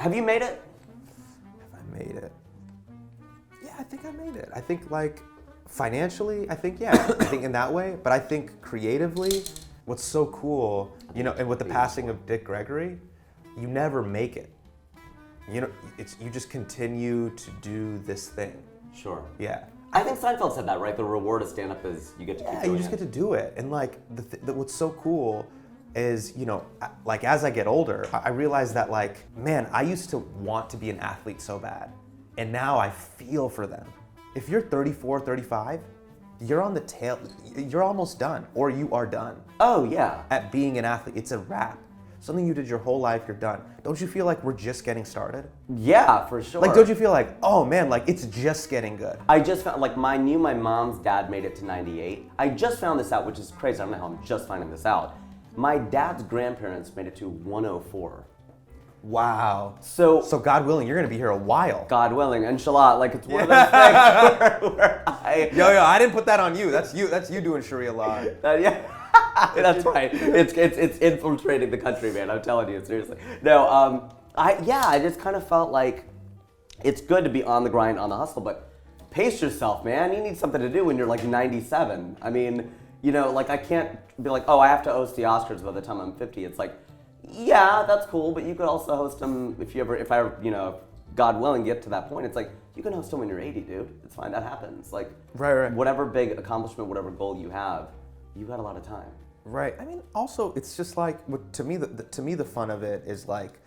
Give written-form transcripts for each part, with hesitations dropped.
Have you made it? Have I made it? Yeah, I think I made it. I think like financially, I think yeah. I think in that way, but I think creatively, what's so cool, you know, and with the passing of Dick Gregory, you never make it. You know, you just continue to do this thing. Sure. Yeah. I think Seinfeld said that, right? The reward of stand-up is you get to keep doing it. You just get to do it. And like, what's so cool is, you know, like as I get older, I realize that like, man, I used to want to be an athlete so bad. And now I feel for them. If you're 34, 35, you're on the tail, you're almost done, or you are done. Oh, yeah. At being an athlete, it's a wrap. Something you did your whole life, you're done. Don't you feel like we're just getting started? Yeah, for sure. Like, don't you feel like, oh man, like it's just getting good? I just found, like, I knew my mom's dad made it to 98. I just found this out, which is crazy. I don't know how I'm just finding this out. My dad's grandparents made it to 104. Wow. So God willing, you're gonna be here a while. God willing, inshallah. Like it's one of those things where I... Yo, I didn't put that on you. That's you doing Sharia law. Yeah. That's right. It's infiltrating the country, man. I'm telling you, seriously. No, I just kind of felt like it's good to be on the grind, on the hustle, but pace yourself, man. You need something to do when you're like 97. I mean, you know, like I can't be like, oh, I have to host the Oscars by the time I'm 50. It's like, yeah, that's cool, but you could also host them if I ever, you know, God willing, get to that point. It's like, you can host them when you're 80, dude. It's fine, that happens. Like, right. Whatever big accomplishment, whatever goal you have, you got a lot of time. Right. I mean, also, it's just like, to me, the fun of it is like,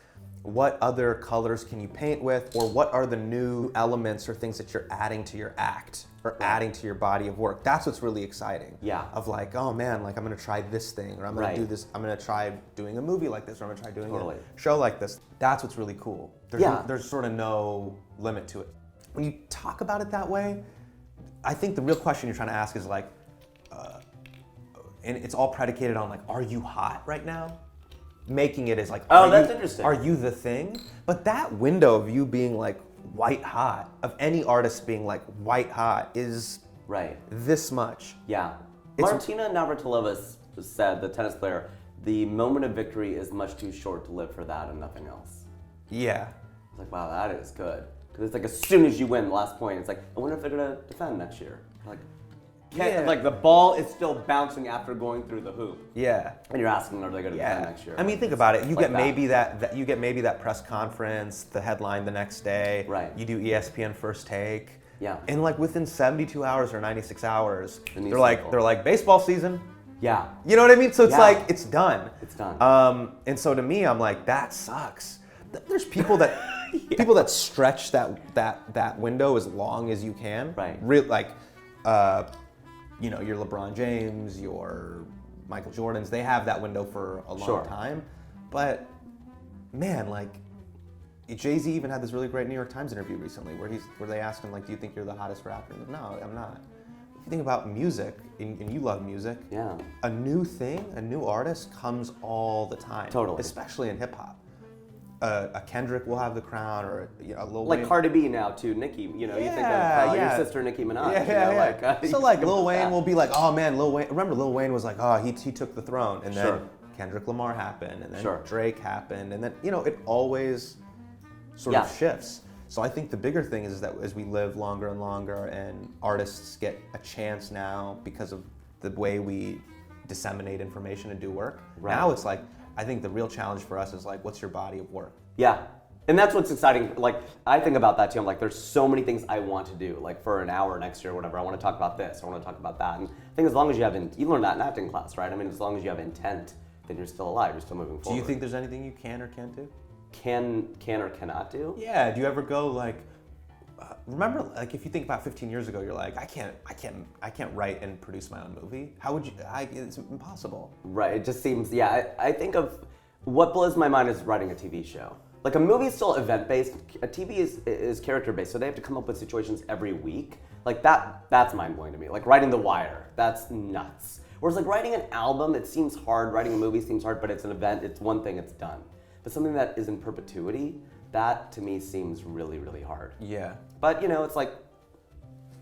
what other colors can you paint with, or what are the new elements or things that you're adding to your act or adding to your body of work? That's what's really exciting. Yeah. Of like, oh man, like I'm gonna try this thing, or I'm gonna do this. I'm gonna try doing a movie like this, or I'm gonna try doing a show like this. That's what's really cool. There's sort of no limit to it. When you talk about it that way, I think the real question you're trying to ask is like, and it's all predicated on like, are you hot right now? Making it as like, that's interesting. Are you the thing? But that window of you being like white hot, of any artist being like white hot, is this much. Yeah. Martina Navratilova said, the tennis player, the moment of victory is much too short to live for that and nothing else. Yeah. It's like, wow, that is good. Because it's like as soon as you win the last point, it's like, I wonder if they're gonna defend next year. Like, like the ball is still bouncing after going through the hoop. Yeah. And you're asking, are they going to defend next year? I mean, think about it. You get maybe that press conference, the headline the next day. Right. You do ESPN First Take. Yeah. And like within 72 hours or 96 hours, they're like baseball season. Yeah. You know what I mean? So it's like it's done. It's done. And so to me, I'm like, that sucks. There's people that people that stretch that window as long as you can. Right. You know, your LeBron James, your Michael Jordans, they have that window for a long time. But man, like Jay-Z even had this really great New York Times interview recently where they asked him like, do you think you're the hottest rapper? He's like, no, I'm not. If you think about music, and you love music, a new thing, a new artist comes all the time. Totally. Especially in hip hop. A Kendrick will have the crown, or a Lil Wayne. Like Cardi B now too, Nicki. You know, you think of your sister Nicki Minaj. So like Lil Wayne will be like, oh man, Lil Wayne. Remember Lil Wayne was like, oh he took the throne, and then Kendrick Lamar happened, and then Drake happened, and then it always sort of shifts. So I think the bigger thing is that as we live longer and longer, and artists get a chance now because of the way we disseminate information and do work. Now it's like, I think the real challenge for us is like, what's your body of work? Yeah. And that's what's exciting. Like, I think about that too. I'm like, there's so many things I want to do. Like for an hour next year or whatever, I want to talk about this, I want to talk about that. And I think as long as you have, you learn that in acting class, right? I mean, as long as you have intent, then you're still alive, you're still moving forward. Do you think there's anything you can or can't do? Can or cannot do? Yeah, do you ever go like, remember, like if you think about 15 years ago, you're like, I can't write and produce my own movie. How would you? It's impossible. Right. It just seems. Yeah. I think of what blows my mind is writing a TV show. Like a movie is still event based. A TV is character based, so they have to come up with situations every week. Like that's mind blowing to me. Like writing The Wire, that's nuts. Whereas like writing an album, it seems hard. Writing a movie seems hard, but it's an event. It's one thing. It's done. But something that is in perpetuity, that to me seems really, really hard. Yeah. But it's like,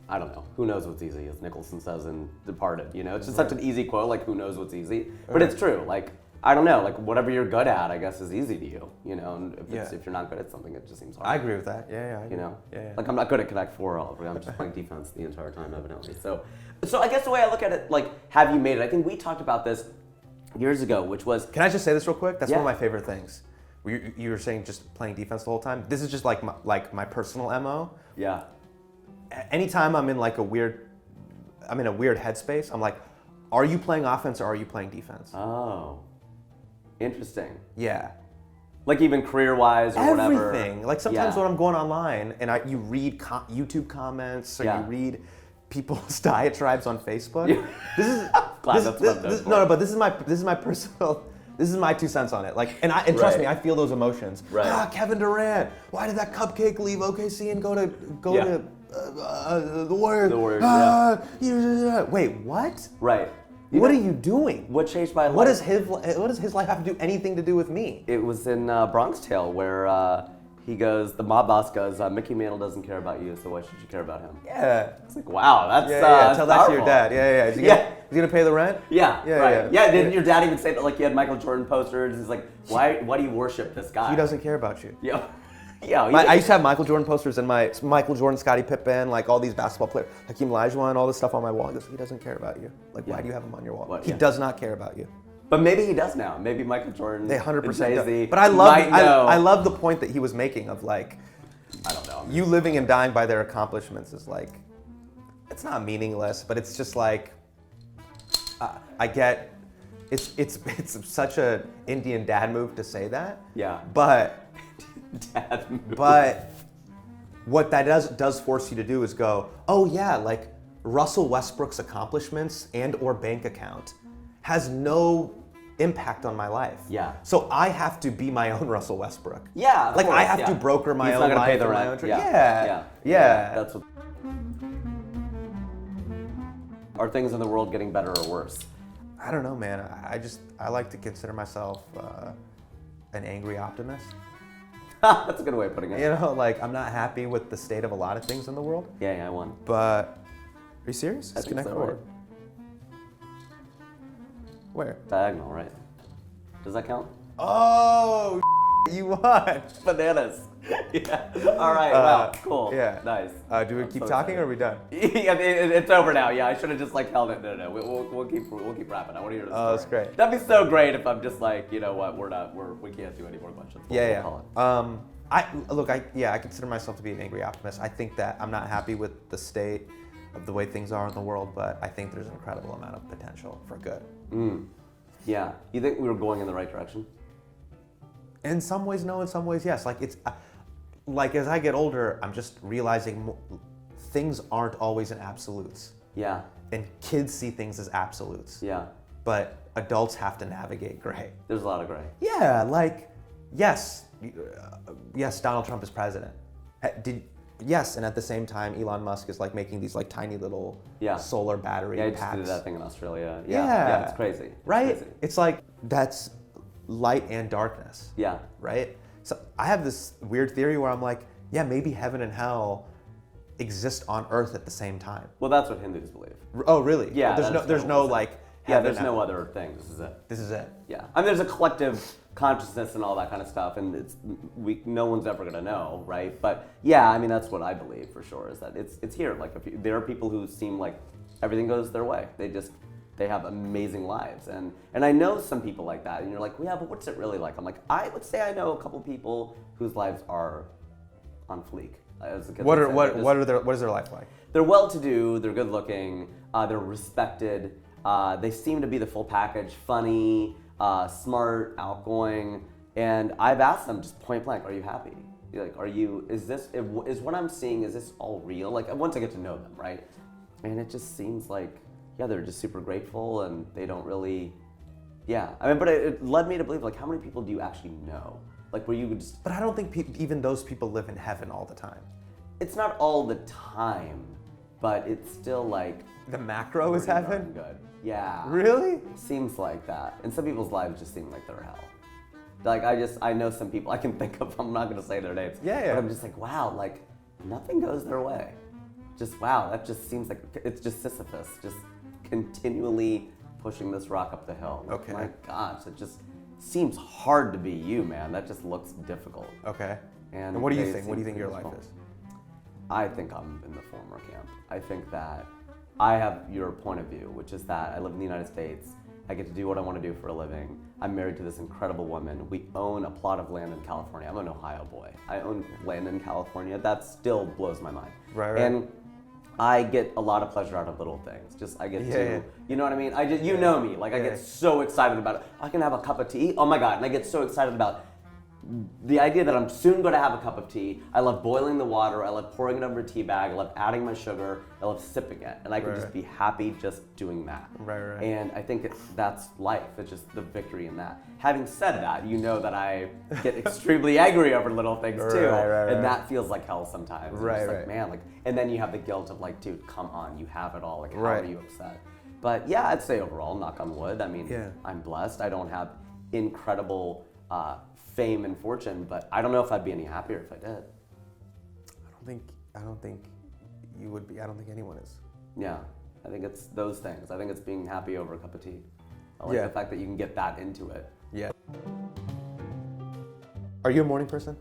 I don't know. Who knows what's easy, as Nicholson says in Departed. It's just such an easy quote, like who knows what's easy. But it's true. Like, I don't know, like whatever you're good at, I guess is easy to you, you know, and if you're not good at something, it just seems hard. I agree with that. Yeah, you know, yeah. like I'm not good at Connect 4 all over. I'm just playing defense the entire time, evidently. So I guess the way I look at it, like, have you made it? I think we talked about this years ago, which was. Can I just say this real quick? That's one of my favorite things. You were saying just playing defense the whole time. This is just like my personal MO. Yeah. Anytime I'm in like a weird headspace, I'm like, are you playing offense or are you playing defense? Oh. Interesting. Yeah. Like even career-wise or whatever. Everything. Like sometimes when I'm going online and you read YouTube comments or you read people's diatribes on Facebook. Yeah. This is but this is my personal. This is my 2 cents on it. Like, and trust me, I feel those emotions. Right. Kevin Durant. Why did that cupcake leave OKC and go to the Warriors? The Warriors. Wait, what? Right. What are you doing? What changed my life? What does his life have to do anything to do with me? It was in Bronx Tale where he goes, the mob boss goes, Mickey Mantle doesn't care about you, so why should you care about him? Yeah. It's like, wow, that's tell that to your dad. Yeah. Is he gonna pay the rent? Yeah. Didn't your dad even say that? Like, you had Michael Jordan posters. He's like, why do you worship this guy? He doesn't care about you. Yeah. I used to have Michael Jordan posters and Michael Jordan, Scottie Pippen, like all these basketball players, Hakeem Olajuwon, all this stuff on my wall. He goes, he doesn't care about you. Like, why do you have him on your wall? He does not care about you. But maybe he does now. Maybe Michael Jordan. They 100% do. But I love the point that he was making of like, I don't know. You living and dying by their accomplishments is like, it's not meaningless, but it's just like, I get, it's such a Indian dad move to say that. Yeah. But dad move. But what that does force you to do is go, oh yeah, like Russell Westbrook's accomplishments and or bank account has no impact on my life. Yeah. So I have to be my own Russell Westbrook. Yeah. Like I have to broker my own life. Pay the rent. Yeah. That's what. Are things in the world getting better or worse? I don't know, man. I like to consider myself an angry optimist. That's a good way of putting it. You know, like I'm not happy with the state of a lot of things in the world. Yeah, I won. But are you serious? That's Connect 4. Where? Diagonal, right? Does that count? Oh, you won. Bananas. Yeah. All right. Wow. Cool. Yeah. Nice. Do we keep talking or are we done? Yeah, it's over now. Yeah, I should have just like held it. No. We'll keep wrapping. I want to hear the story. Oh, that's great. That'd be so great if I'm just like, you know what, we can't do any more questions. I consider myself to be an angry optimist. I think that I'm not happy with the state of the way things are in the world, but I think there's an incredible amount of potential for good. Yeah. You think we were going in the right direction? In some ways, no. In some ways, yes. Like it's like as I get older, I'm just realizing things aren't always in absolutes. Yeah. And kids see things as absolutes. Yeah. But adults have to navigate gray. There's a lot of gray. Yeah. Like, yes, Donald Trump is president. Yes, and at the same time, Elon Musk is like making these like tiny little solar battery packs. Yeah, he just did that thing in Australia. Yeah, it's crazy. Right? It's like that's light and darkness. Yeah. Right? So I have this weird theory where I'm like, yeah, maybe heaven and hell exist on Earth at the same time. Well, that's what Hindus believe. Oh, really? Yeah. There's no like. Yeah, there's no other thing. This is it. Yeah. I mean, there's a collective consciousness and all that kind of stuff, and no one's ever gonna know, right? But yeah, I mean, that's what I believe for sure, is that it's here. Like, there are people who seem like everything goes their way. They have amazing lives, and I know some people like that, and you're like, well, yeah, but what's it really like? I'm like, I would say I know a couple people whose lives are on fleek. What is their life like? They're well-to-do. They're good-looking. They're respected. They seem to be the full package, funny, smart, outgoing, and I've asked them just point blank, are you happy? Like, is what I'm seeing, is this all real? Like, once I get to know them, right? And it just seems like, yeah, they're just super grateful and they don't really, I mean, but it led me to believe, like, how many people do you actually know? Like, where you would just... But I don't think even those people live in heaven all the time. It's not all the time, but it's still like... The macro is heaven? Good. Yeah. Really? Seems like that. And some people's lives just seem like they're hell. Like, I know some people, I can think of, I'm not going to say their names. Yeah. But I'm just like, wow, like, nothing goes their way. Just, wow, that just seems like, it's just Sisyphus, just continually pushing this rock up the hill. Okay. My gosh, seems hard to be you, man. That just looks difficult. Okay. And what do you think? What do you think your life is? I think I'm in the former camp. I think that I have your point of view, which is that I live in the United States. I get to do what I want to do for a living. I'm married to this incredible woman. We own a plot of land in California. I'm an Ohio boy. I own land in California. That still blows my mind. Right. And I get a lot of pleasure out of little things. I get to, you know what I mean? You know me. Like I get so excited about it. I can have a cup of tea. Oh my God. And I get so excited about the idea that I'm soon going to have a cup of tea. I love boiling the water. I love pouring it over a tea bag. I love adding my sugar. I love sipping it. And I can just be happy just doing that. Right. And I think that's life. It's just the victory in that. Having said that, you know that I get extremely angry over little things too. And that feels like hell sometimes. Like, man, like, and then you have the guilt of like, dude, come on, you have it all. Like, how are you upset? But yeah, I'd say overall, knock on wood. I mean, I'm blessed. I don't have incredible fame and fortune, but I don't know if I'd be any happier if I did. I don't think you would be. I don't think anyone is. Yeah, I think it's those things. I think it's being happy over a cup of tea. I like the fact that you can get that into it. Yeah. Are you a morning person?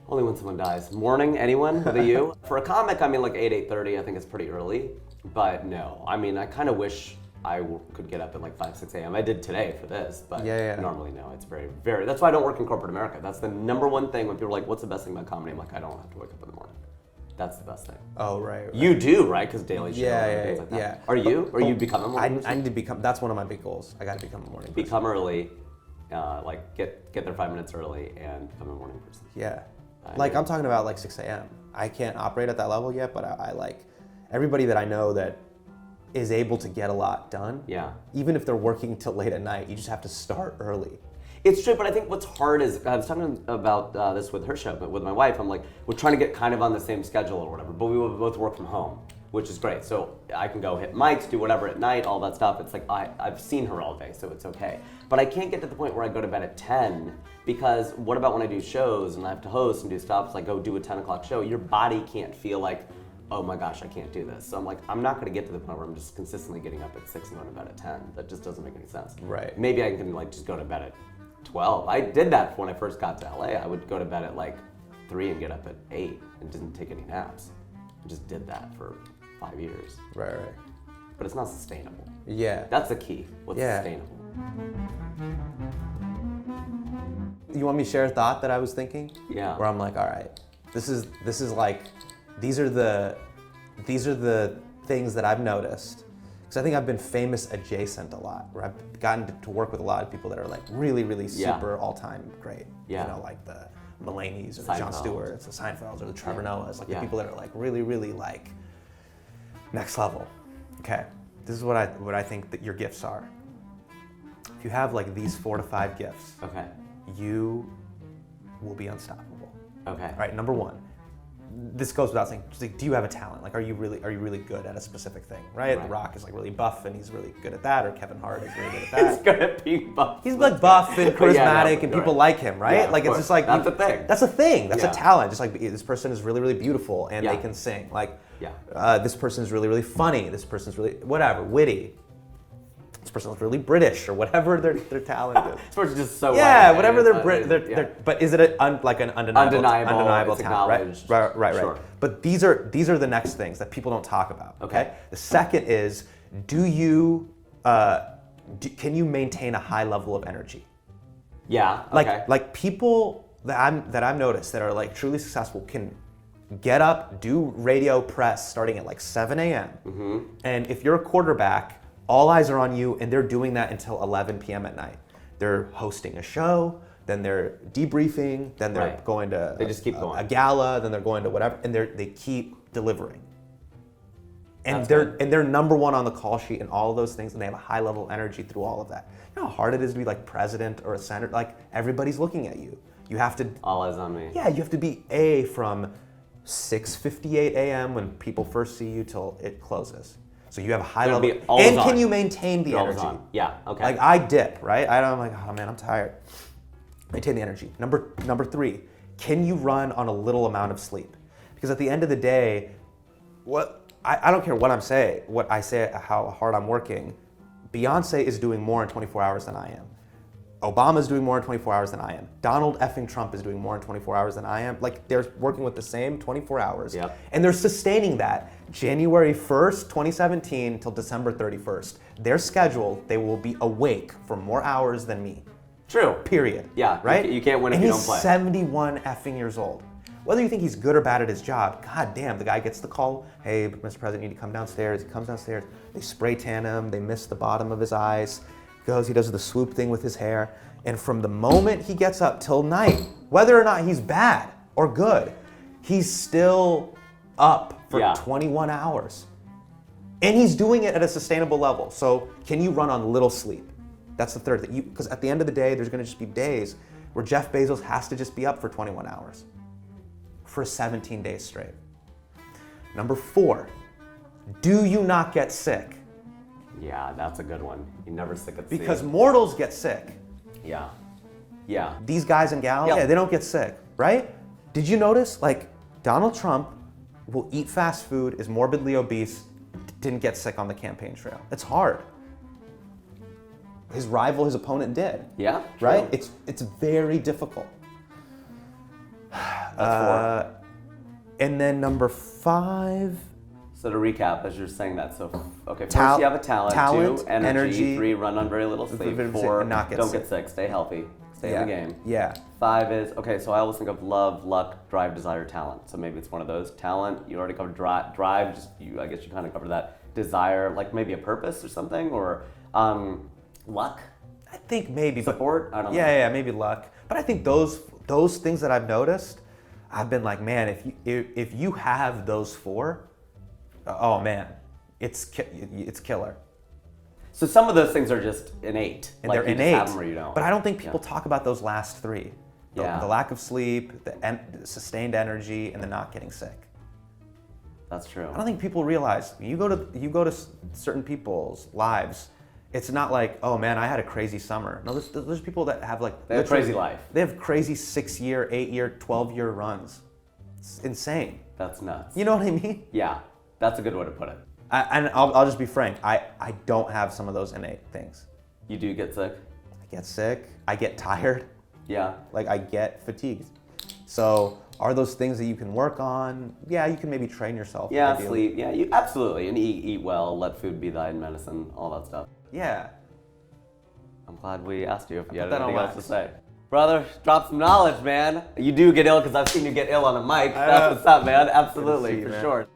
Only when someone dies. Morning, anyone? What are you? For a comic, I mean like 8:30, I think it's pretty early. But no, I mean, I kind of wish I could get up at like 5, 6 a.m. I did today for this, but normally no, it's very, very, that's why I don't work in corporate America. That's the number one thing when people are like, what's the best thing about comedy? I'm like, I don't have to wake up in the morning. That's the best thing. Oh, right. You do, right? Because Daily Show and things like that. Yeah. Are you? Or you become a morning person? I need to become, that's one of my big goals. I got to become a morning person. Become early, like get there 5 minutes early and become a morning person. Yeah. Like I'm talking about like 6 a.m. I can't operate at that level yet, but I like everybody that I know that is able to get a lot done. Yeah. Even if they're working till late at night, you just have to start early. It's true, but I think what's hard is, I was talking about this with her show, but with my wife, I'm like, we're trying to get kind of on the same schedule or whatever, but we will both work from home, which is great. So I can go hit mics, do whatever at night, all that stuff. It's like, I've seen her all day, so it's okay. But I can't get to the point where I go to bed at 10, because what about when I do shows and I have to host and do stuff, it's like go do a 10 o'clock show, your body can't feel like, oh my gosh, I can't do this. So I'm like, I'm not gonna get to the point where I'm just consistently getting up at 6 and going to bed at 10. That just doesn't make any sense. Right. Maybe I can like just go to bed at 12. I did that when I first got to LA. I would go to bed at like 3 and get up at 8 and didn't take any naps. I just did that for 5 years. Right. But it's not sustainable. Yeah. That's the key. What's sustainable? You want me to share a thought that I was thinking? Yeah. Where I'm like, all right, this is like, these are the things that I've noticed. Because I think I've been famous adjacent a lot, where I've gotten to work with a lot of people that are like really, really super all-time great. Yeah. You know, like the Mulaney's or the Jon Stewarts, the Seinfelds or the Trevor Noahs, like the people that are like really, really like next level. Okay, this is what I think that your gifts are. If you have like these 4 to 5 gifts, you will be unstoppable. Okay. All right, number 1. This goes without saying, just like, do you have a talent? Like, are you really good at a specific thing, right? The Rock is like really buff and he's really good at that, or Kevin Hart is really good at that. He's good at being buff. He's like buff and charismatic and people like him, right? Yeah, like it's just like that's a thing. That's a thing. That's a talent. Just like this person is really, really beautiful and they can sing. Like this person is really, really funny. This person's really whatever, witty. This person's really British or whatever their talent is. This person's just so whatever they're but is it like an undeniable talent, right? Sure. But these are the next things that people don't talk about. Okay. The second is, do you can you maintain a high level of energy? Yeah. Okay. Like people that I've noticed that are like truly successful can get up, do radio press starting at like 7 a.m. And if you're a quarterback, all eyes are on you, and they're doing that until 11 p.m. at night. They're hosting a show, then they're debriefing, then they're going to just keep going. A gala, then they're going to whatever, and they keep delivering. And they're number 1 on the call sheet and all of those things, and they have a high level of energy through all of that. You know how hard it is to be like president or a senator? Like everybody's looking at you. You have to all eyes on me. Yeah, you have to be from 6:58 a.m. when people first see you till it closes. So you have a high level, and can you maintain the energy? Yeah, okay. Like I dip, right? I'm like, oh man, I'm tired. Maintain the energy. Number 3, can you run on a little amount of sleep? Because at the end of the day, I don't care what I say, how hard I'm working. Beyonce is doing more in 24 hours than I am. Obama's doing more in 24 hours than I am. Donald effing Trump is doing more in 24 hours than I am. Like, they're working with the same 24 hours. Yep. And they're sustaining that January 1st, 2017 till December 31st. Their schedule, they will be awake for more hours than me. True. Period. Yeah. Right? You can't win if you don't play. And he's 71 effing years old. Whether you think he's good or bad at his job, god damn, the guy gets the call, hey, Mr. President, you need to come downstairs. He comes downstairs, they spray tan him, they miss the bottom of his eyes, he does the swoop thing with his hair, and from the moment he gets up till night, whether or not he's bad or good, he's still up for 21 hours. And he's doing it at a sustainable level. So can you run on little sleep? That's the third thing. Because at the end of the day, there's gonna just be days where Jeff Bezos has to just be up for 21 hours for 17 days straight. Number 4, do you not get sick? Yeah, that's a good one. You're never sick at sea. Because mortals get sick. Yeah. Yeah. These guys and gals, they don't get sick, right? Did you notice, like, Donald Trump will eat fast food, is morbidly obese, didn't get sick on the campaign trail. It's hard. His rival, his opponent did. Yeah. Right? It's very difficult. That's 4. And then number 5. So to recap, as you're saying that, so okay, first you have a talent, 2, energy, 3, run on very little sleep, 4, don't get sick, stay healthy, stay in the game. Yeah. 5 is, okay, so I always think of love, luck, drive, desire, talent. So maybe it's one of those. Talent, you already covered drive, I guess you kind of covered that. Desire, like maybe a purpose or something, or luck? I think maybe. Support? I don't know. Yeah, maybe luck. But I think those things that I've noticed, I've been like, man, if you have those 4, oh man, it's killer. So some of those things are just innate. And like they're you innate. Just have them or you don't. But I don't think people talk about those last 3. The lack of sleep, the sustained energy, and the not getting sick. That's true. I don't think people realize you go to certain people's lives. It's not like, oh man, I had a crazy summer. No, there's people that have like they have crazy life. They have crazy 6-year, 8-year, 12-year runs. It's insane. That's nuts. You know what I mean? Yeah, that's a good way to put it. And I'll just be frank. I don't have some of those innate things. You do get sick? I get sick. I get tired. Yeah. Like I get fatigued. So are those things that you can work on? Yeah, you can maybe train yourself. Yeah, sleep. Yeah, you absolutely. And eat well, let food be thine medicine, all that stuff. Yeah. I'm glad we asked you if you had anything else to say. Brother, drop some knowledge, man. You do get ill because I've seen you get ill on a mic. That's what's up, man. Absolutely, for sure.